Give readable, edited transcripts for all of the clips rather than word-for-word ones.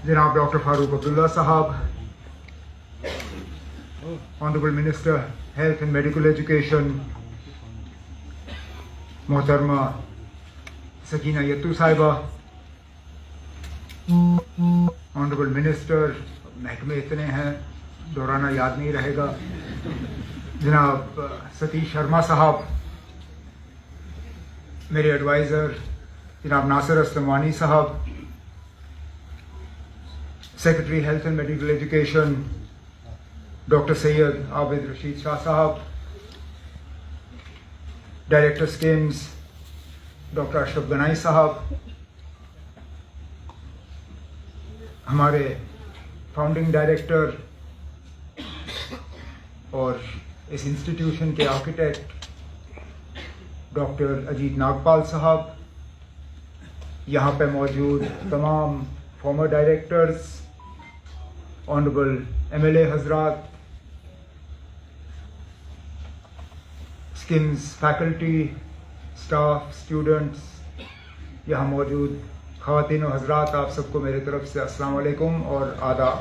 जनाब डॉक्टर फारूक अब्दुल्ला साहब, honourable minister health and medical education मोहतरमा सकीना यत्तू साहिबा, ऑनरेबल मिनिस्टर, महकमे इतने हैं दोहराना याद नहीं रहेगा, जनाब सतीश शर्मा साहब, मेरे एडवाइज़र जनाब नासिर असलमानी साहब, secretary health and medical education doctor Syed Abid Rashid Shah साहब, director schemes doctor Ashraf Ganai साहब, हमारे फाउंडिंग डायरेक्टर और इस इंस्टीट्यूशन के आर्किटेक्ट डॉक्टर अजीत नागपाल साहब, यहाँ पे मौजूद तमाम फॉर्मर डायरेक्टर्स, ऑनरेबल एमएलए हजरात, स्किम्स फैकल्टी, स्टाफ, स्टूडेंट्स, यहाँ मौजूद ख़वातीन और हजरात, आप सबको मेरे तरफ से अस्सलाम वालेकुम और आदाब।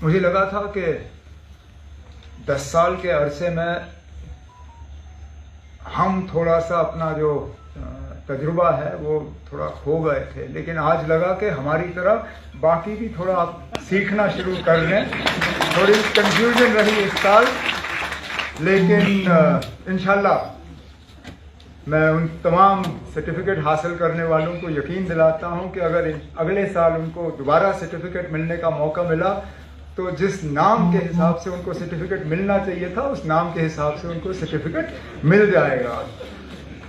मुझे लगा था कि 10 साल के अरसे में हम थोड़ा सा अपना जो तजुर्बा है वो थोड़ा खो गए थे, लेकिन आज लगा कि हमारी तरह बाकी भी थोड़ा आप सीखना शुरू कर लें। थोड़ी कंफ्यूजन रही इस साल, लेकिन इंशाल्लाह मैं उन तमाम सर्टिफिकेट हासिल करने वालों को यकीन दिलाता हूं कि अगर अगले साल उनको दोबारा सर्टिफिकेट मिलने का मौका मिला तो जिस नाम के हिसाब से उनको सर्टिफिकेट मिलना चाहिए था उस नाम के हिसाब से उनको सर्टिफिकेट मिल जाएगा।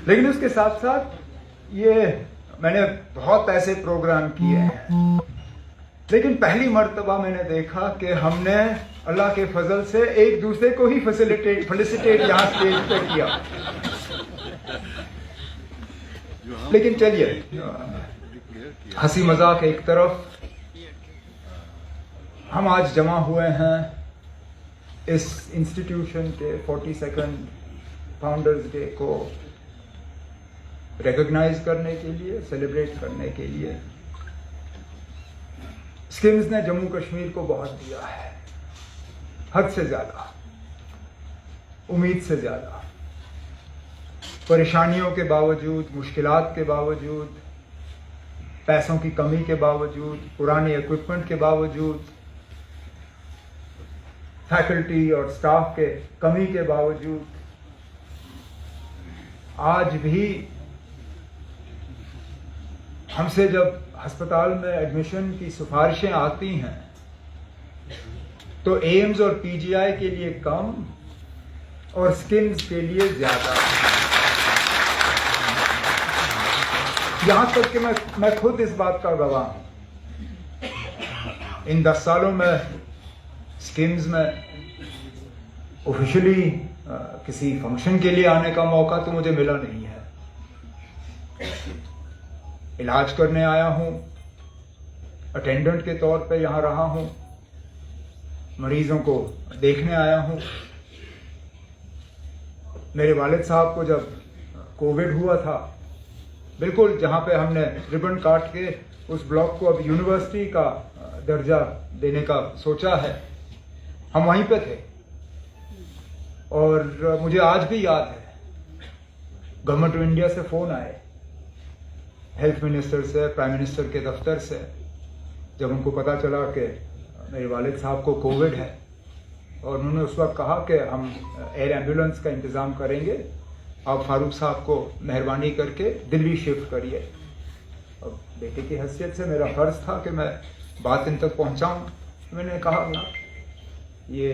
लेकिन उसके साथ साथ ये मैंने बहुत ऐसे प्रोग्राम किए हैं, लेकिन पहली मर्तबा मैंने देखा कि हमने अल्लाह के फजल से एक दूसरे को ही फेलिसिटेट यहाँ स्टेज पे किया। लेकिन चलिए, हंसी मजाक एक तरफ, हम आज जमा हुए हैं इस इंस्टीट्यूशन के 42nd फाउंडर्स डे को रिकॉग्नाइज करने के लिए, सेलिब्रेट करने के लिए। स्किम्स ने जम्मू कश्मीर को बहुत दिया है, हद से ज्यादा, उम्मीद से ज्यादा। परेशानियों के बावजूद, मुश्किलात के बावजूद, पैसों की कमी के बावजूद, पुराने इक्विपमेंट के बावजूद, फैकल्टी और स्टाफ के कमी के बावजूद, आज भी हमसे जब अस्पताल में एडमिशन की सिफारिशें आती हैं तो एम्स और पीजीआई के लिए कम और स्किम्स के लिए ज्यादा। यहां तक कि मैं खुद इस बात का गवाह हूं। इन 10 सालों में स्किम्स में ऑफिशियली किसी फंक्शन के लिए आने का मौका तो मुझे मिला नहीं है। इलाज करने आया हूं, अटेंडेंट के तौर पे यहां रहा हूं, मरीजों को देखने आया हूं। मेरे वालिद साहब को जब कोविड हुआ था, बिल्कुल जहां पे हमने रिबन काट के उस ब्लॉक को अब यूनिवर्सिटी का दर्जा देने का सोचा है, हम वहीं पे थे। और मुझे आज भी याद है, गवर्नमेंट ऑफ इंडिया से फोन आए, हेल्थ मिनिस्टर से, प्राइम मिनिस्टर के दफ्तर से, जब उनको पता चला कि मेरे वालिद साहब को कोविड है, और उन्होंने उस वक्त कहा कि हम एयर एम्बुलेंस का इंतज़ाम करेंगे, आप फारूक साहब को मेहरबानी करके दिल्ली शिफ्ट करिए। अब बेटे की हैसियत से मेरा फ़र्ज़ था कि मैं बात इन तक पहुंचाऊं। मैंने कहा ना, ये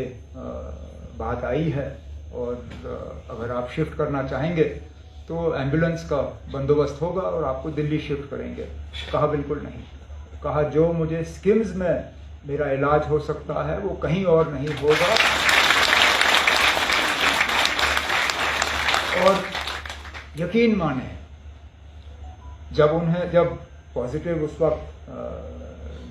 बात आई है और अगर आप शिफ्ट करना चाहेंगे तो एम्बुलेंस का बंदोबस्त होगा और आपको दिल्ली शिफ्ट करेंगे। कहा बिल्कुल नहीं। कहा जो मुझे स्किम्स में मेरा इलाज हो सकता है वो कहीं और नहीं होगा। और यकीन माने, जब पॉजिटिव उस वक्त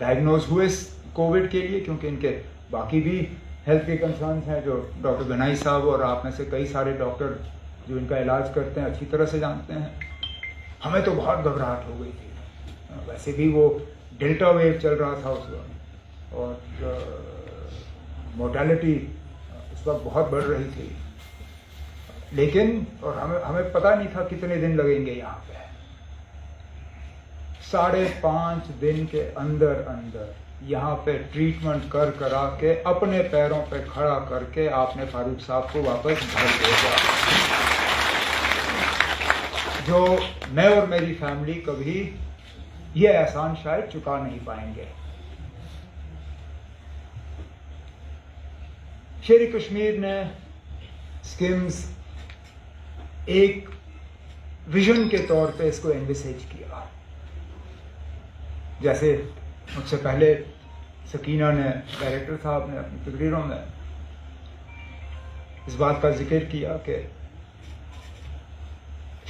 डायग्नोज हुए कोविड के लिए, क्योंकि इनके बाकी भी हेल्थ के कंसर्न्स हैं जो डॉक्टर गनाई साहब और आप में से कई सारे डॉक्टर जो इनका इलाज करते हैं अच्छी तरह से जानते हैं। हमें तो बहुत घबराहट हो गई थी, वैसे भी वो डेल्टा वेव चल रहा था उस वक्त और मोर्टेलिटी उस वक्त बहुत बढ़ रही थी, लेकिन और हमें पता नहीं था कितने दिन लगेंगे यहाँ पे। 5.5 दिन के अंदर अंदर यहाँ पे ट्रीटमेंट करा के अपने पैरों पे खड़ा करके आपने फारूक साहब को वापस घर भेजा, जो मैं और मेरी फैमिली कभी ये एहसान शायद चुका नहीं पाएंगे। शेर कश्मीर ने स्किम्स एक विजन के तौर पे इसको एनविसेज किया। जैसे मुझसे पहले सकीना ने, डायरेक्टर साहब ने अपनी तकरीरों में इस बात का जिक्र किया कि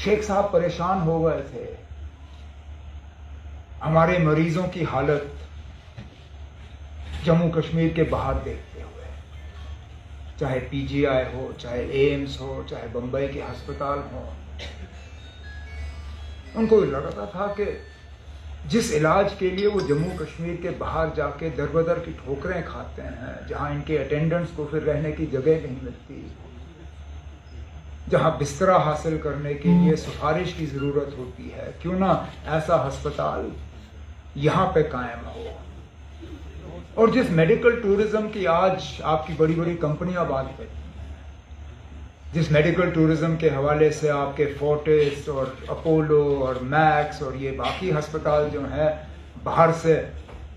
शेख साहब परेशान हो गए थे हमारे मरीजों की हालत जम्मू कश्मीर के बाहर देखते हुए, चाहे पीजीआई हो, चाहे एम्स हो, चाहे बम्बई के अस्पताल हो। उनको लगता था कि जिस इलाज के लिए वो जम्मू कश्मीर के बाहर जाके दरबदर की ठोकरें खाते हैं, जहां इनके अटेंडेंट्स को फिर रहने की जगह नहीं मिलती, जहां बिस्तरा हासिल करने के लिए सिफारिश की ज़रूरत होती है, क्यों ना ऐसा अस्पताल यहाँ पे कायम हो। और जिस मेडिकल टूरिज्म की आज आपकी बड़ी बड़ी कंपनियां बात करती हैं, जिस मेडिकल टूरिज्म के हवाले से आपके फोर्टिस और अपोलो और मैक्स और ये बाकी अस्पताल जो हैं बाहर से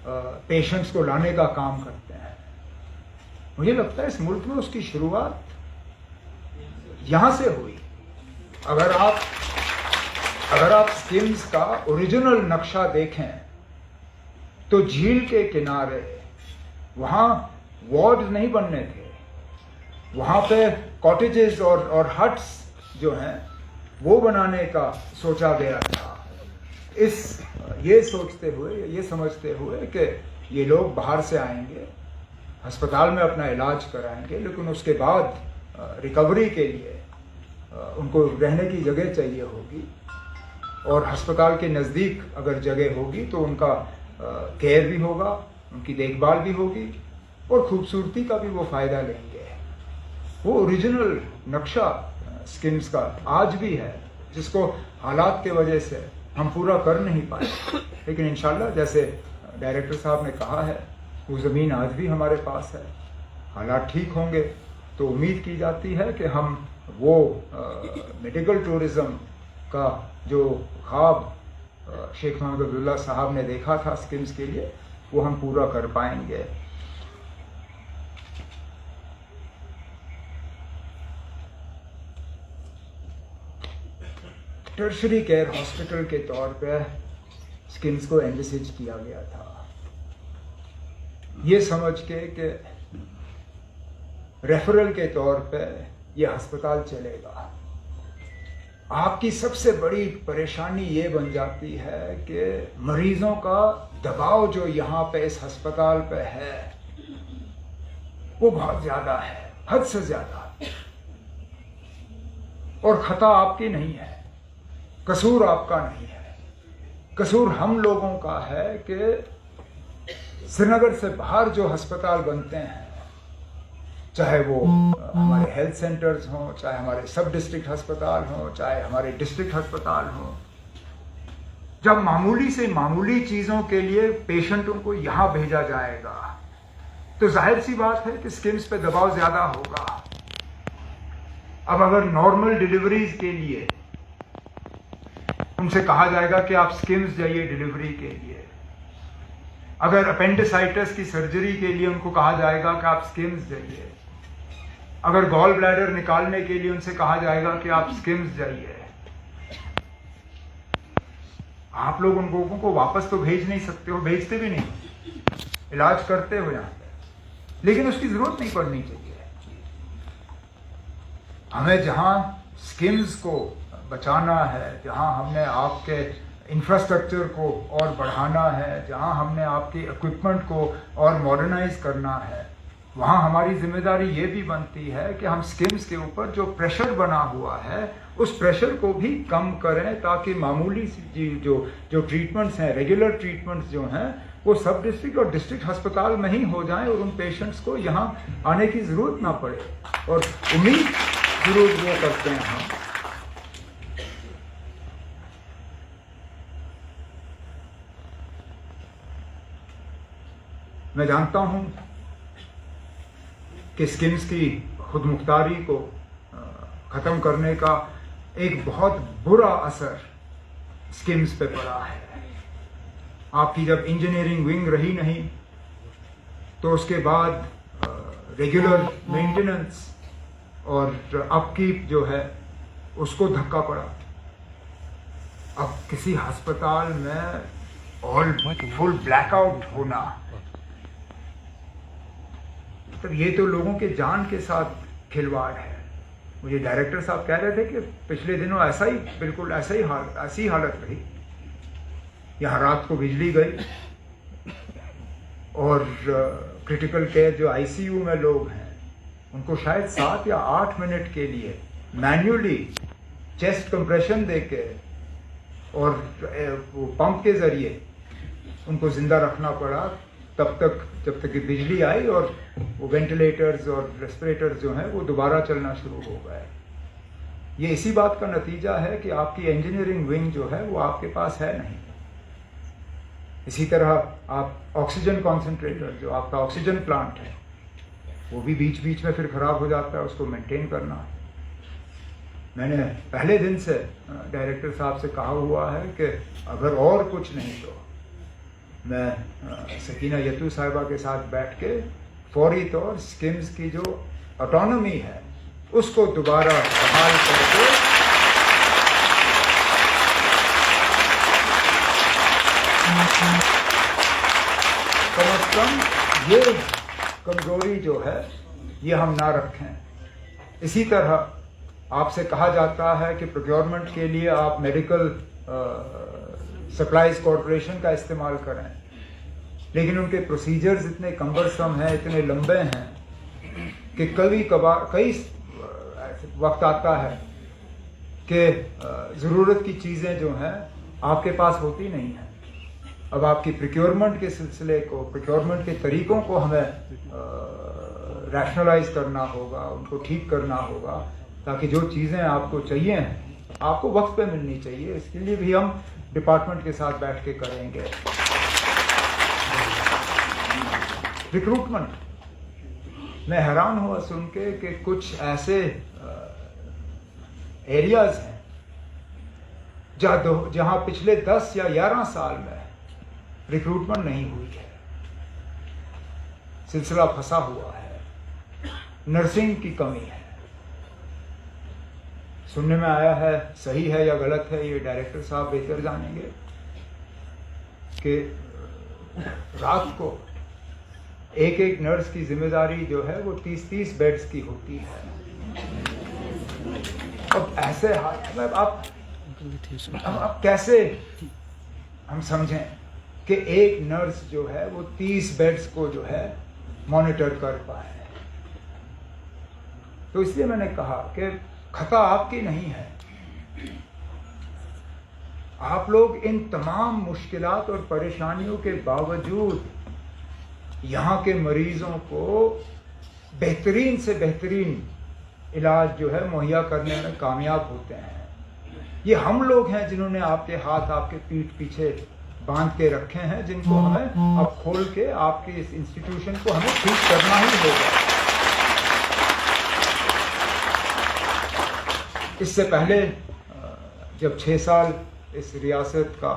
पेशेंट्स को लाने का काम करते हैं, मुझे लगता है इस मुल्क में उसकी शुरुआत यहाँ से हुई। अगर आप स्किम्स का ओरिजिनल नक्शा देखें तो झील के किनारे वहाँ वार्ड नहीं बनने थे, वहाँ पे कॉटेजेस और हट्स जो हैं वो बनाने का सोचा गया था। ये सोचते हुए, ये समझते हुए कि ये लोग बाहर से आएंगे, अस्पताल में अपना इलाज कराएंगे, लेकिन उसके बाद रिकवरी के लिए उनको रहने की जगह चाहिए होगी, और अस्पताल के नज़दीक अगर जगह होगी तो उनका केयर भी होगा, उनकी देखभाल भी होगी और खूबसूरती का भी वो फ़ायदा लेंगे। वो ओरिजिनल नक्शा स्किम्स का आज भी है, जिसको हालात के वजह से हम पूरा कर नहीं पाए, लेकिन इंशाल्लाह जैसे डायरेक्टर साहब ने कहा है, वो ज़मीन आज भी हमारे पास है। हालात ठीक होंगे तो उम्मीद की जाती है कि हम वो मेडिकल टूरिज़्म का जो ख्वाब शेख मोहम्मद अब्दुल्ला साहब ने देखा था स्किम्स के लिए, वो हम पूरा कर पाएंगे। टर्शरी केयर हॉस्पिटल के तौर पे स्किम्स को एनविसेज किया गया था, ये समझ के कि रेफरल के तौर पे ये अस्पताल चलेगा। आपकी सबसे बड़ी परेशानी ये बन जाती है कि मरीजों का दबाव जो यहाँ पे इस अस्पताल पे है वो बहुत ज़्यादा है, हद से ज़्यादा, और खता आपकी नहीं है, कसूर आपका नहीं है, कसूर हम लोगों का है कि श्रीनगर से बाहर जो अस्पताल बनते हैं, चाहे वो हमारे हेल्थ सेंटर्स हों, चाहे हमारे सब डिस्ट्रिक्ट अस्पताल हों, चाहे हमारे डिस्ट्रिक्ट अस्पताल हों, जब मामूली से मामूली चीज़ों के लिए पेशेंटों को यहाँ भेजा जाएगा तो जाहिर सी बात है कि स्किम्स पे दबाव ज़्यादा होगा। अब अगर नॉर्मल डिलीवरीज के लिए उनसे कहा जाएगा कि आप स्किम्स जाइए डिलीवरी के लिए, अगर अपेंडिसाइटिस की सर्जरी के लिए उनको कहा जाएगा कि आप स्किम्स जाइए, अगर गॉल ब्लैडर निकालने के लिए उनसे कहा जाएगा कि आप स्किम्स जाइए, आप लोग उन लोगों को वापस तो भेज नहीं सकते हो, भेजते भी नहीं, इलाज करते हो यहाँ पे, लेकिन उसकी जरूरत नहीं पड़नी चाहिए। हमें जहाँ स्किम्स को बचाना है, जहाँ हमने आपके इंफ्रास्ट्रक्चर को और बढ़ाना है, जहाँ हमने आपके इक्विपमेंट को और मॉडर्नाइज करना है, वहाँ हमारी जिम्मेदारी ये भी बनती है कि हम स्किम्स के ऊपर जो प्रेशर बना हुआ है उस प्रेशर को भी कम करें ताकि मामूली सी जो ट्रीटमेंट्स हैं, रेगुलर ट्रीटमेंट्स जो हैं, वो सब डिस्ट्रिक्ट और डिस्ट्रिक्ट अस्पताल में ही हो जाएं और उन पेशेंट्स को यहाँ आने की ज़रूरत ना पड़े। और उम्मीद जरूर वो करते हैं हम। मैं जानता हूँ कि स्किम्स की खुदमुख्तारी को ख़त्म करने का एक बहुत बुरा असर स्किम्स पे पड़ा है। आपकी जब इंजीनियरिंग विंग रही नहीं तो उसके बाद रेगुलर मेंटेनेंस और अपकीप जो है उसको धक्का पड़ा। अब किसी अस्पताल में ऑल फुल ब्लैकआउट होना, तो ये तो लोगों के जान के साथ खिलवाड़ है। मुझे डायरेक्टर साहब कह रहे थे कि पिछले दिनों ऐसा ही, बिल्कुल ऐसी हालत रही। यहाँ रात को बिजली गई और क्रिटिकल केयर जो आईसीयू में लोग हैं उनको शायद 7 या 8 मिनट के लिए मैन्युअली चेस्ट कंप्रेशन देके और पंप के जरिए उनको जिंदा रखना पड़ा तब तक जब तक कि बिजली आई और वो वेंटिलेटर्स और रेस्पिरेटर्स जो हैं वो दोबारा चलना शुरू हो गए। ये इसी बात का नतीजा है कि आपकी इंजीनियरिंग विंग जो है वो आपके पास है नहीं। इसी तरह आप ऑक्सीजन कॉन्सेंट्रेटर, जो आपका ऑक्सीजन प्लांट है, वो भी बीच बीच में फिर खराब हो जाता है, उसको मेंटेन करना। मैंने पहले दिन से डायरेक्टर साहब से कहा हुआ है कि अगर और कुछ नहीं तो मैं सकीना यत्तू साहिबा के साथ बैठ के फौरी तौर स्किम्स की जो ऑटोनॉमी है उसको दोबारा बहाल करके कम से कम ये कमजोरी जो है ये हम ना रखें। इसी तरह आपसे कहा जाता है कि प्रोक्योरमेंट के लिए आप मेडिकल सप्लाईज कॉरपोरेशन का इस्तेमाल करें, लेकिन उनके प्रोसीजर्स इतने कम्बरसम हैं, इतने लंबे हैं कि कई वक्त आता है कि ज़रूरत की चीज़ें जो हैं आपके पास होती नहीं हैं। अब आपकी प्रोक्योरमेंट के सिलसिले को, प्रोक्योरमेंट के तरीक़ों को हमें रैशनलाइज करना होगा, उनको ठीक करना होगा ताकि जो चीज़ें आपको चाहिए हैं आपको वक्त पे मिलनी चाहिए। इसके लिए भी हम डिपार्टमेंट के साथ बैठ के करेंगे। रिक्रूटमेंट, मैं हैरान हुआ सुन के कि कुछ ऐसे एरियाज हैं जहां पिछले 10 या 11 साल में रिक्रूटमेंट नहीं हुई है, सिलसिला फंसा हुआ है, नर्सिंग की कमी है। सुनने में आया है, सही है या गलत है ये डायरेक्टर साहब बेहतर जानेंगे, कि रात को एक नर्स की जिम्मेदारी जो है वो 30-30 बेड्स की होती है। अब ऐसे हाथ में आप कैसे हम समझें कि एक नर्स जो है वो 30 बेड्स को जो है मॉनिटर कर पाए। तो इसलिए मैंने कहा कि खता आपकी नहीं है। आप लोग इन तमाम मुश्किलात और परेशानियों के बावजूद यहाँ के मरीजों को बेहतरीन से बेहतरीन इलाज जो है मुहैया करने में कामयाब होते हैं। ये हम लोग हैं जिन्होंने आपके हाथ आपके पीठ पीछे बांध के रखे हैं, जिनको हमें अब खोल के आपके इस इंस्टीट्यूशन को हमें ठीक करना ही होगा। इससे पहले जब 6 साल इस रियासत का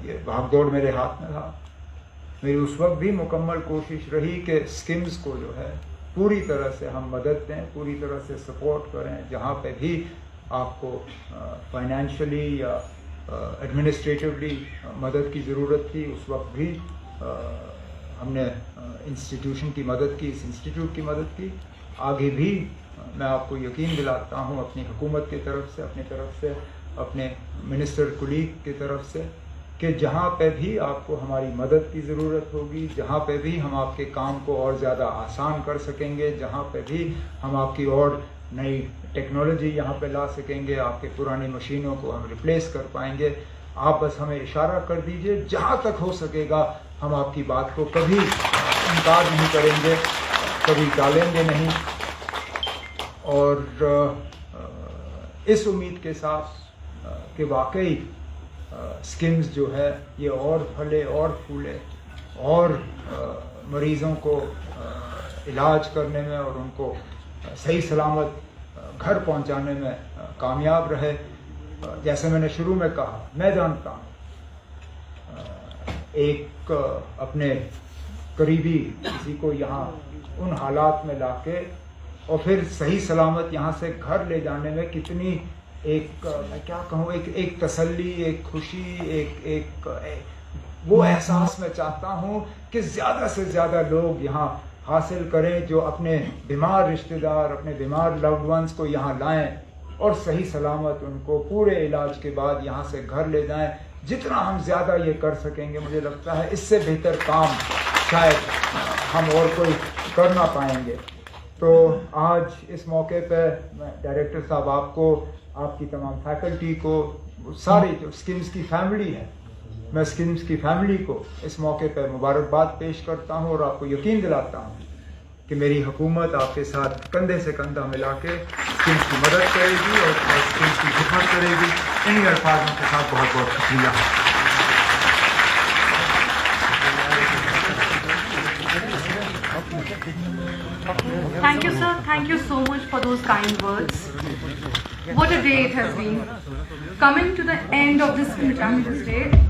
ये भागदौड़ मेरे हाथ में था, मेरी उस वक्त भी मुकम्मल कोशिश रही कि स्किम्स को जो है पूरी तरह से हम मदद दें, पूरी तरह से सपोर्ट करें। जहाँ पे भी आपको फाइनेंशियली या एडमिनिस्ट्रेटिवली मदद की ज़रूरत थी, उस वक्त भी हमने इंस्टीट्यूशन की मदद की, इस इंस्टीट्यूट की मदद की। आगे भी मैं आपको यकीन दिलाता हूँ अपनी हुकूमत की तरफ से, अपनी तरफ से, अपने मिनिस्टर कुलीग की तरफ से, कि जहाँ पे भी आपको हमारी मदद की ज़रूरत होगी, जहाँ पे भी हम आपके काम को और ज़्यादा आसान कर सकेंगे, जहाँ पे भी हम आपकी और नई टेक्नोलॉजी यहाँ पे ला सकेंगे, आपके पुरानी मशीनों को हम रिप्लेस कर पाएंगे। आप बस हमें इशारा कर दीजिए, जहाँ तक हो सकेगा हम आपकी बात को कभी इनकार नहीं करेंगे, कभी टालेंगे नहीं। और इस उम्मीद के साथ कि वाकई स्किम्स जो है ये और फले और फूले और मरीज़ों को इलाज करने में और उनको सही सलामत घर पहुंचाने में कामयाब रहे। जैसे मैंने शुरू में कहा, मैं जानता हूँ एक अपने करीबी किसी को यहाँ उन हालात में लाके और फिर सही सलामत यहाँ से घर ले जाने में कितनी एक मैं क्या कहूँ, एक तसल्ली, एक खुशी, एक वो एहसास मैं चाहता हूँ कि ज़्यादा से ज़्यादा लोग यहाँ हासिल करें, जो अपने बीमार रिश्तेदार, अपने बीमार लव्ड वंस को यहाँ लाएं और सही सलामत उनको पूरे इलाज के बाद यहाँ से घर ले जाएं। जितना हम ज़्यादा ये कर सकेंगे, मुझे लगता है इससे बेहतर काम शायद हम और कोई कर ना पाएंगे। तो आज इस मौके पर मैं डायरेक्टर साहब आपको, आपकी तमाम फैकल्टी को, सारी जो स्किम्स की फैमिली है, मैं स्किम्स की फैमिली को इस मौके पर मुबारकबाद पेश करता हूँ और आपको यकीन दिलाता हूँ कि मेरी हुकूमत आपके साथ कंधे से कंधा मिला के स्किम्स की मदद करेगी और स्किम्स की खिदमत करेगी। इन्हीं अल्फाजों के साथ बहुत बहुत शुक्रिया। Thank you, sir. Thank you so much for those kind words. What a day it has been. Coming to the end of this Independence Day,